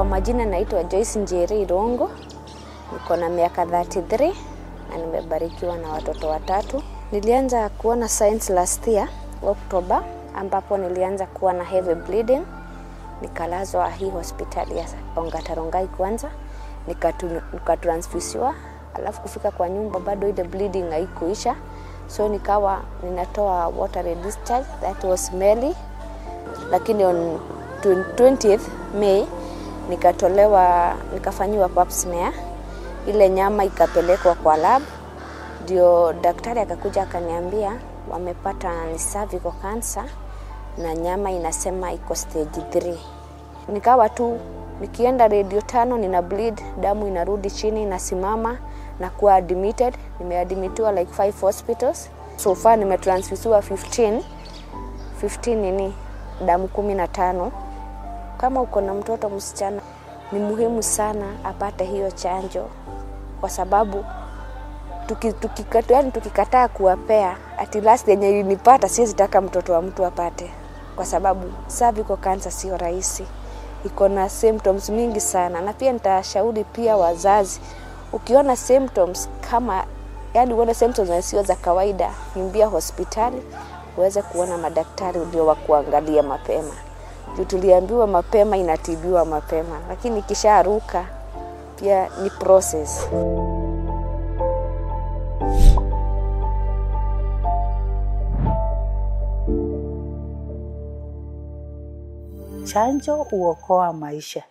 Kwa majina naitwa Joyce Njeri Rongo. Niko na miaka 33 na nimebarikiwa na watoto 3. Nilianza kuona signs last year October, ambapo nilianza kuwa na heavy bleeding. Nikalazwa hii hospitali ya Ongata Rongai kwanza, nikatransfusiwa. Alafu kufika kwa nyumba bado ile bleeding haikuisha, so nikawa ninatoa watery discharge that was smelly. Lakini on 20th May nikafanywa pap smear, ile nyama ikapelekwa kwa lab, ndio daktari akakuja akaniambia wamepata ni cervical cancer na nyama inasema iko stage 3. Nikawa tu nikienda radio 5 nina bleed, damu inarudi chini, inasimama na kuwa admitted. Nimeadmitiwa like 5 hospitals. So far nimetransfusiwa 15 nini damu 15. Kama uko na mtoto msichana ni muhimu sana apate hiyo chanjo, kwa sababu tukikataa kuwapea, at last yenye nilipata siwezi taka mtoto wa mtu apate, kwa sababu cervical cancer sio rahisi, iko na symptoms mingi sana. Na pia nitashauri pia wazazi, ukiona symptoms kama uone symptoms sio za kawaida, kimbia hospitali uweze kuona madaktari ndio wakuangalia mapema. Tuliambiwa mapema inatibiwa mapema, lakini kisharuka pia ni process. Chanjo huokoa maisha.